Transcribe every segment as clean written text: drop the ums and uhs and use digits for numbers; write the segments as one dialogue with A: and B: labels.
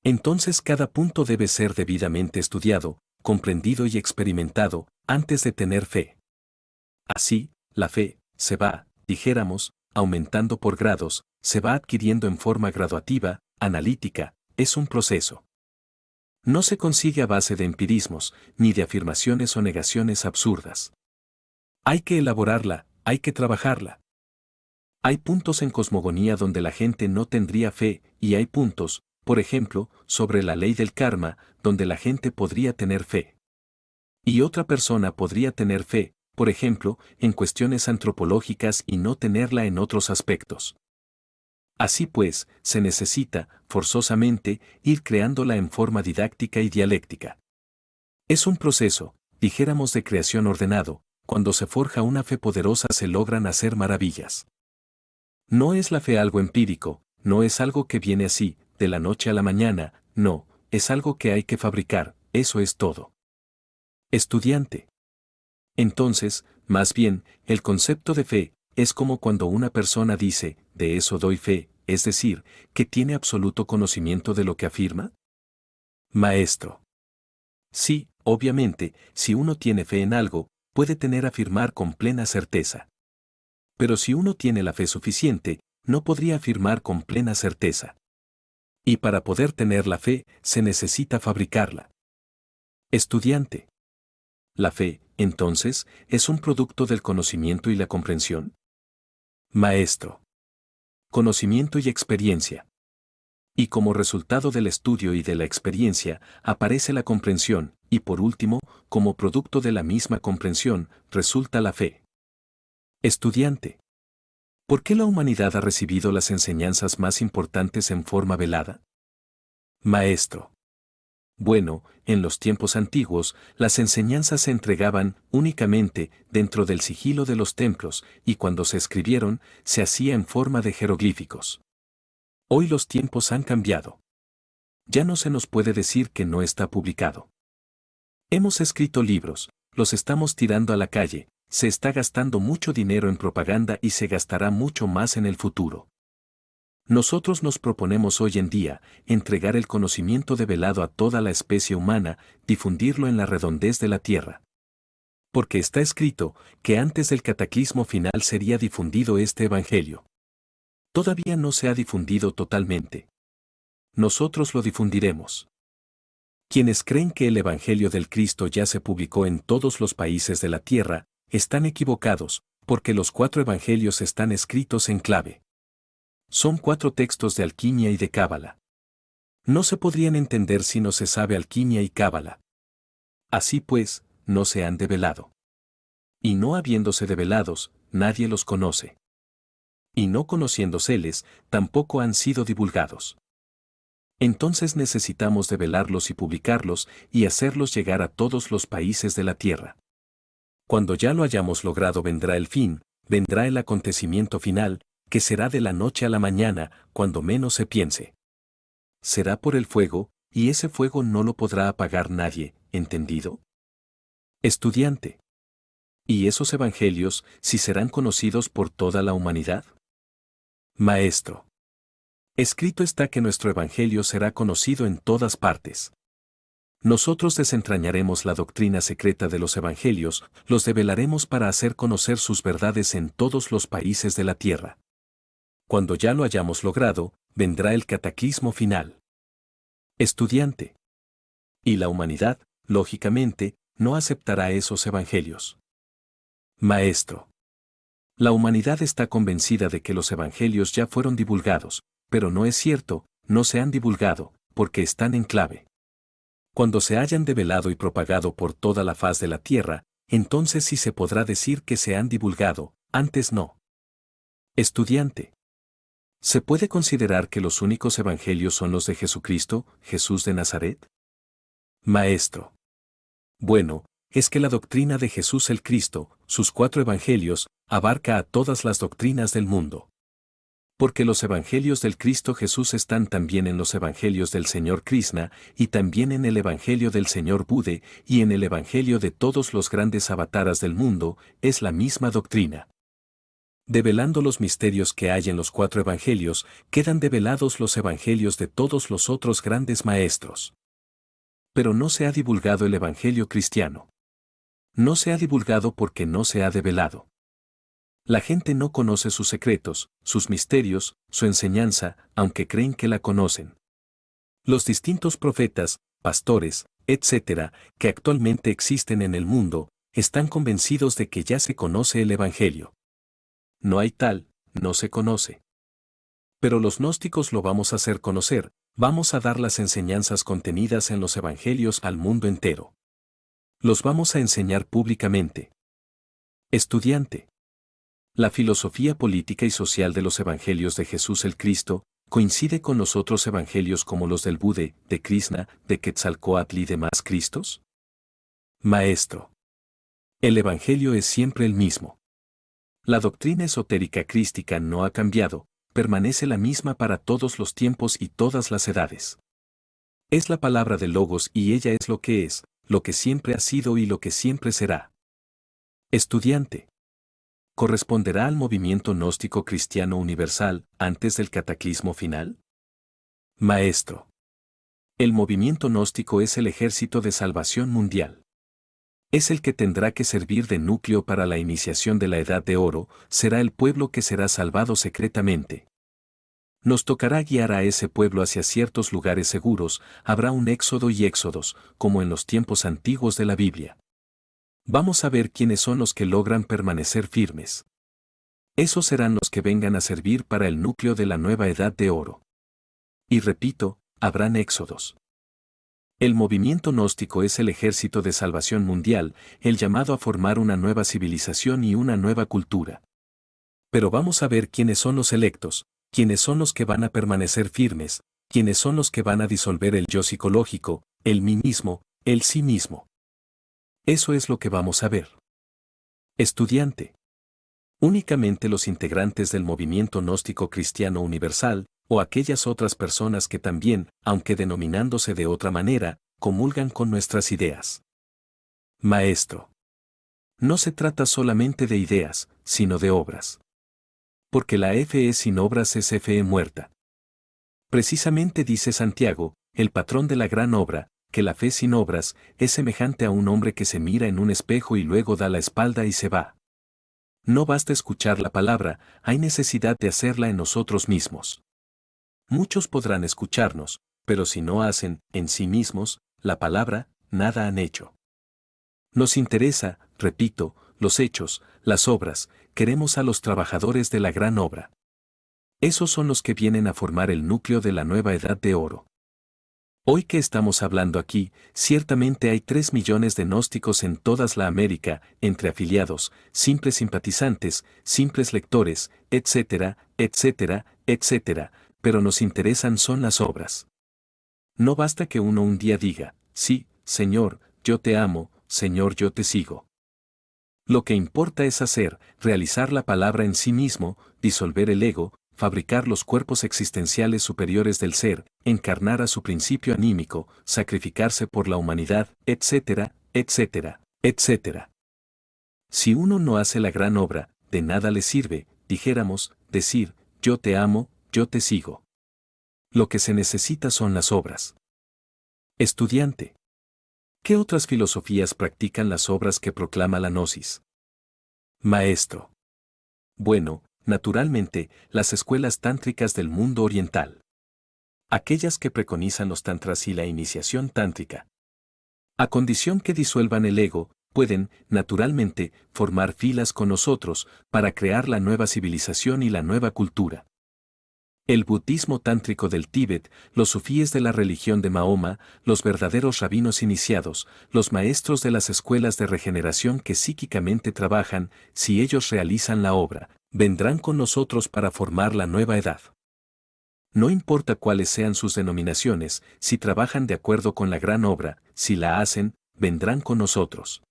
A: Entonces cada punto debe ser debidamente estudiado, comprendido y experimentado, antes de tener fe. Así, la fe se va, dijéramos, aumentando por grados, se va adquiriendo en forma graduativa, analítica, es un proceso. No se consigue a base de empirismos, ni de afirmaciones o negaciones absurdas. Hay que elaborarla, hay que trabajarla. Hay puntos en cosmogonía donde la gente no tendría fe, y hay puntos, por ejemplo, sobre la ley del karma, donde la gente podría tener fe. Y otra persona podría tener fe, por ejemplo, en cuestiones antropológicas y no tenerla en otros aspectos. Así pues, se necesita, forzosamente, ir creándola en forma didáctica y dialéctica. Es un proceso, dijéramos, de creación ordenado. Cuando se forja una fe poderosa se logran hacer maravillas. No es la fe algo empírico, no es algo que viene así, de la noche a la mañana, no, es algo que hay que fabricar, eso es todo. Estudiante. Entonces, más bien, el concepto de fe es como cuando una persona dice, de eso doy fe, es decir, que tiene absoluto conocimiento de lo que afirma. Maestro. Sí, obviamente, si uno tiene fe en algo, puede tener afirmar con plena certeza. Pero si uno tiene la fe suficiente, no podría afirmar con plena certeza. Y para poder tener la fe, se necesita fabricarla. Estudiante. La fe, entonces, es un producto del conocimiento y la comprensión. Maestro. Conocimiento y experiencia. Y como resultado del estudio y de la experiencia, aparece la comprensión, y por último, como producto de la misma comprensión, resulta la fe. Estudiante. ¿Por qué la humanidad ha recibido las enseñanzas más importantes en forma velada? Maestro. Bueno, en los tiempos antiguos, las enseñanzas se entregaban únicamente dentro del sigilo de los templos, y cuando se escribieron, se hacía en forma de jeroglíficos. Hoy los tiempos han cambiado. Ya no se nos puede decir que no está publicado. Hemos escrito libros, los estamos tirando a la calle, se está gastando mucho dinero en propaganda y se gastará mucho más en el futuro. Nosotros nos proponemos hoy en día entregar el conocimiento develado a toda la especie humana, difundirlo en la redondez de la tierra. Porque está escrito que antes del cataclismo final sería difundido este evangelio. Todavía no se ha difundido totalmente. Nosotros lo difundiremos. Quienes creen que el evangelio del Cristo ya se publicó en todos los países de la tierra, están equivocados, porque los 4 evangelios están escritos en clave. Son 4 textos de alquimia y de cábala. No se podrían entender si no se sabe alquimia y cábala. Así pues, no se han develado. Y no habiéndose develados, nadie los conoce. Y no conociéndoseles, tampoco han sido divulgados. Entonces necesitamos develarlos y publicarlos y hacerlos llegar a todos los países de la tierra. Cuando ya lo hayamos logrado vendrá el fin, vendrá el acontecimiento final, que será de la noche a la mañana, cuando menos se piense. Será por el fuego, y ese fuego no lo podrá apagar nadie, ¿entendido? Estudiante. ¿Y esos evangelios, si serán conocidos por toda la humanidad? Maestro. Escrito está que nuestro evangelio será conocido en todas partes. Nosotros desentrañaremos la doctrina secreta de los evangelios, los develaremos para hacer conocer sus verdades en todos los países de la tierra. Cuando ya lo hayamos logrado, vendrá el cataclismo final. Estudiante. Y la humanidad, lógicamente, no aceptará esos evangelios. Maestro. La humanidad está convencida de que los evangelios ya fueron divulgados, pero no es cierto, no se han divulgado, porque están en clave. Cuando se hayan develado y propagado por toda la faz de la tierra, entonces sí se podrá decir que se han divulgado, antes no. Estudiante. ¿Se puede considerar que los únicos evangelios son los de Jesucristo, Jesús de Nazaret? Maestro. Bueno, es que la doctrina de Jesús el Cristo, sus 4 evangelios, abarca a todas las doctrinas del mundo. Porque los evangelios del Cristo Jesús están también en los evangelios del Señor Krishna, y también en el evangelio del Señor Bude, y en el evangelio de todos los grandes avataras del mundo, es la misma doctrina. Develando los misterios que hay en los 4 evangelios, quedan develados los evangelios de todos los otros grandes maestros. Pero no se ha divulgado el evangelio cristiano. No se ha divulgado porque no se ha develado. La gente no conoce sus secretos, sus misterios, su enseñanza, aunque creen que la conocen. Los distintos profetas, pastores, etc., que actualmente existen en el mundo, están convencidos de que ya se conoce el evangelio. No hay tal, no se conoce. Pero los gnósticos lo vamos a hacer conocer, vamos a dar las enseñanzas contenidas en los evangelios al mundo entero. Los vamos a enseñar públicamente. Estudiante. La filosofía política y social de los evangelios de Jesús el Cristo coincide con los otros evangelios como los del Budé, de Krishna, de Quetzalcóatl y demás Cristos. Maestro. El evangelio es siempre el mismo. La doctrina esotérica crística no ha cambiado, permanece la misma para todos los tiempos y todas las edades. Es la palabra del Logos y ella es, lo que siempre ha sido y lo que siempre será. Estudiante. ¿Corresponderá al movimiento gnóstico cristiano universal antes del cataclismo final? Maestro. El movimiento gnóstico es el ejército de salvación mundial. Es el que tendrá que servir de núcleo para la iniciación de la Edad de Oro, será el pueblo que será salvado secretamente. Nos tocará guiar a ese pueblo hacia ciertos lugares seguros, habrá un éxodo y éxodos, como en los tiempos antiguos de la Biblia. Vamos a ver quiénes son los que logran permanecer firmes. Esos serán los que vengan a servir para el núcleo de la nueva Edad de Oro. Y repito, habrán éxodos. El movimiento gnóstico es el ejército de salvación mundial, el llamado a formar una nueva civilización y una nueva cultura. Pero vamos a ver quiénes son los electos, quiénes son los que van a permanecer firmes, quiénes son los que van a disolver el yo psicológico, el mí mismo, el sí mismo. Eso es lo que vamos a ver. Estudiante. Únicamente los integrantes del movimiento gnóstico cristiano universal, o aquellas otras personas que también, aunque denominándose de otra manera, comulgan con nuestras ideas. Maestro. No se trata solamente de ideas, sino de obras. Porque la fe sin obras es fe muerta. Precisamente dice Santiago, el patrón de la gran obra, que la fe sin obras es semejante a un hombre que se mira en un espejo y luego da la espalda y se va. No basta escuchar la palabra, hay necesidad de hacerla en nosotros mismos. Muchos podrán escucharnos, pero si no hacen, en sí mismos, la palabra, nada han hecho. Nos interesa, repito, los hechos, las obras, queremos a los trabajadores de la gran obra. Esos son los que vienen a formar el núcleo de la nueva Edad de Oro. Hoy que estamos hablando aquí, ciertamente hay 3 millones de gnósticos en toda la América, entre afiliados, simples simpatizantes, simples lectores, etcétera, etcétera, etcétera, pero nos interesan son las obras. No basta que uno un día diga, sí, Señor, yo te amo, Señor, yo te sigo. Lo que importa es hacer, realizar la palabra en sí mismo, disolver el ego, fabricar los cuerpos existenciales superiores del ser, encarnar a su principio anímico, sacrificarse por la humanidad, etcétera, etcétera, etcétera. Si uno no hace la gran obra, de nada le sirve, dijéramos, decir, yo te amo, yo te sigo. Lo que se necesita son las obras. Estudiante. ¿Qué otras filosofías practican las obras que proclama la gnosis? Maestro. Bueno, naturalmente, las escuelas tántricas del mundo oriental. Aquellas que preconizan los tantras y la iniciación tántrica. A condición que disuelvan el ego, pueden, naturalmente, formar filas con nosotros para crear la nueva civilización y la nueva cultura. El budismo tántrico del Tíbet, los sufíes de la religión de Mahoma, los verdaderos rabinos iniciados, los maestros de las escuelas de regeneración que psíquicamente trabajan, si ellos realizan la obra, vendrán con nosotros para formar la nueva edad. No importa cuáles sean sus denominaciones, si trabajan de acuerdo con la gran obra, si la hacen, vendrán con nosotros.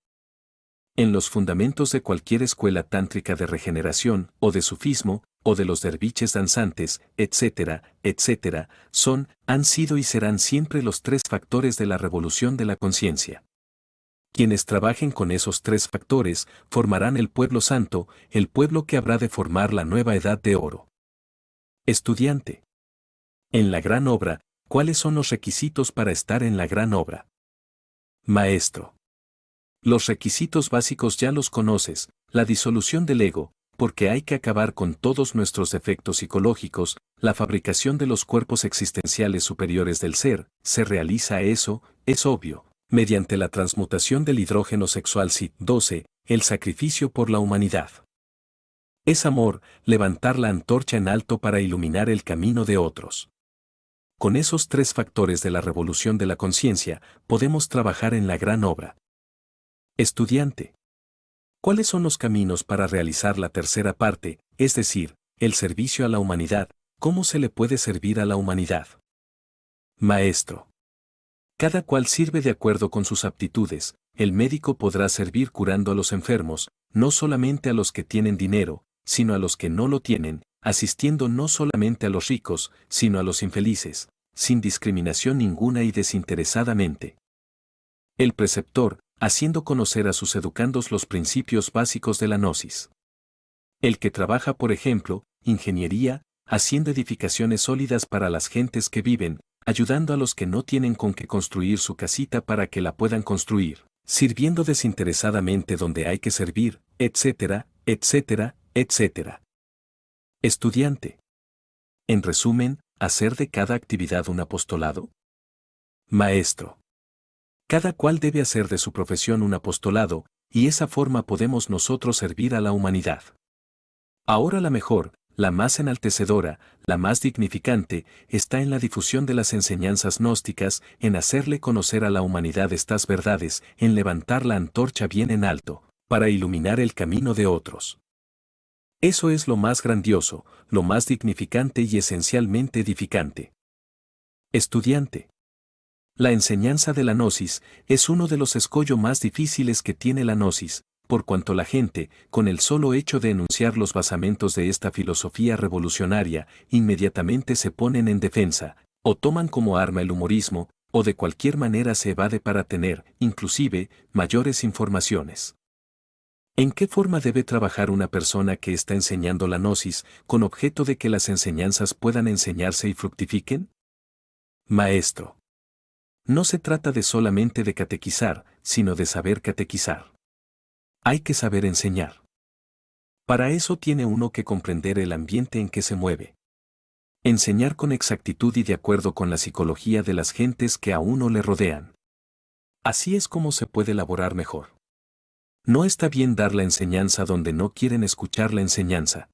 A: En los fundamentos de cualquier escuela tántrica de regeneración, o de sufismo, o de los derviches danzantes, etcétera, etcétera, han sido y serán siempre los 3 factores de la revolución de la conciencia. Quienes trabajen con esos tres factores formarán el pueblo santo, el pueblo que habrá de formar la nueva edad de oro. Estudiante. En la gran obra, ¿cuáles son los requisitos para estar en la gran obra? Maestro. Los requisitos básicos ya los conoces, la disolución del ego, porque hay que acabar con todos nuestros defectos psicológicos, la fabricación de los cuerpos existenciales superiores del ser, se realiza eso, es obvio, mediante la transmutación del hidrógeno sexual SID-12, el sacrificio por la humanidad. Es amor, levantar la antorcha en alto para iluminar el camino de otros. Con esos tres factores de la revolución de la conciencia, podemos trabajar en la gran obra. Estudiante. ¿Cuáles son los caminos para realizar la tercera parte, es decir, el servicio a la humanidad? ¿Cómo se le puede servir a la humanidad? Maestro. Cada cual sirve de acuerdo con sus aptitudes. El médico podrá servir curando a los enfermos, no solamente a los que tienen dinero, sino a los que no lo tienen, asistiendo no solamente a los ricos, sino a los infelices, sin discriminación ninguna y desinteresadamente. El preceptor, haciendo conocer a sus educandos los principios básicos de la gnosis. El que trabaja, por ejemplo, ingeniería, haciendo edificaciones sólidas para las gentes que viven, ayudando a los que no tienen con qué construir su casita para que la puedan construir, sirviendo desinteresadamente donde hay que servir, etcétera, etcétera, etcétera. Estudiante. En resumen, hacer de cada actividad un apostolado. Maestro. Cada cual debe hacer de su profesión un apostolado, y esa forma podemos nosotros servir a la humanidad. Ahora la mejor, la más enaltecedora, la más dignificante, está en la difusión de las enseñanzas gnósticas, en hacerle conocer a la humanidad estas verdades, en levantar la antorcha bien en alto, para iluminar el camino de otros. Eso es lo más grandioso, lo más dignificante y esencialmente edificante. Estudiante. La enseñanza de la gnosis es uno de los escollos más difíciles que tiene la gnosis, por cuanto la gente, con el solo hecho de enunciar los basamentos de esta filosofía revolucionaria, inmediatamente se ponen en defensa, o toman como arma el humorismo, o de cualquier manera se evade para tener, inclusive, mayores informaciones. ¿En qué forma debe trabajar una persona que está enseñando la gnosis, con objeto de que las enseñanzas puedan enseñarse y fructifiquen? Maestro. No se trata de solamente de catequizar, sino de saber catequizar. Hay que saber enseñar. Para eso tiene uno que comprender el ambiente en que se mueve. Enseñar con exactitud y de acuerdo con la psicología de las gentes que a uno le rodean. Así es como se puede elaborar mejor. No está bien dar la enseñanza donde no quieren escuchar la enseñanza.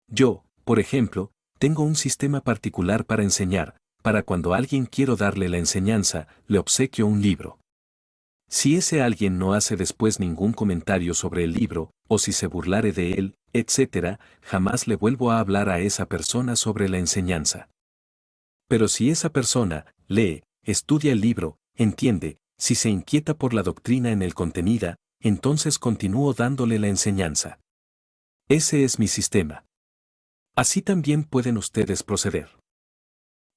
A: Yo, por ejemplo, tengo un sistema particular para enseñar. Para cuando a alguien quiero darle la enseñanza, le obsequio un libro. Si ese alguien no hace después ningún comentario sobre el libro, o si se burlare de él, etc., jamás le vuelvo a hablar a esa persona sobre la enseñanza. Pero si esa persona lee, estudia el libro, entiende, si se inquieta por la doctrina en el contenida, entonces continúo dándole la enseñanza. Ese es mi sistema. Así también pueden ustedes proceder.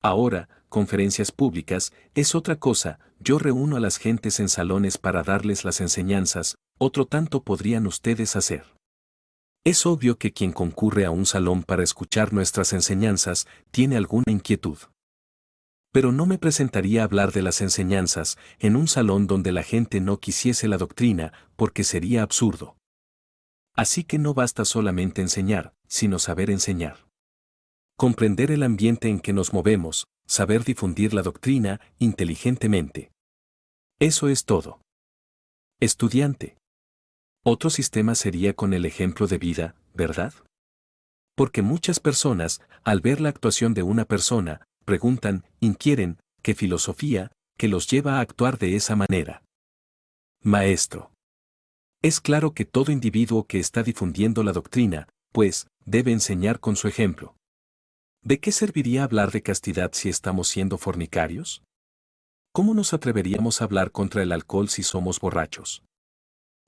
A: Ahora, conferencias públicas, es otra cosa, yo reúno a las gentes en salones para darles las enseñanzas, otro tanto podrían ustedes hacer. Es obvio que quien concurre a un salón para escuchar nuestras enseñanzas, tiene alguna inquietud. Pero no me presentaría a hablar de las enseñanzas, en un salón donde la gente no quisiese la doctrina, porque sería absurdo. Así que no basta solamente enseñar, sino saber enseñar. Comprender el ambiente en que nos movemos, saber difundir la doctrina inteligentemente. Eso es todo. Estudiante. Otro sistema sería con el ejemplo de vida, ¿verdad? Porque muchas personas, al ver la actuación de una persona, preguntan, inquieren, ¿qué filosofía, que los lleva a actuar de esa manera? Maestro. Es claro que todo individuo que está difundiendo la doctrina, pues, debe enseñar con su ejemplo. ¿De qué serviría hablar de castidad si estamos siendo fornicarios? ¿Cómo nos atreveríamos a hablar contra el alcohol si somos borrachos?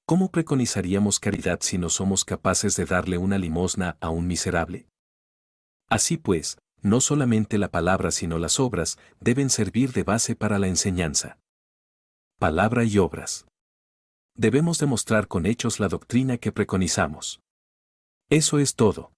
A: ¿Cómo preconizaríamos caridad si no somos capaces de darle una limosna a un miserable? Así pues, no solamente la palabra sino las obras deben servir de base para la enseñanza. Palabra y obras. debemos demostrar con hechos la doctrina que preconizamos. Eso es todo.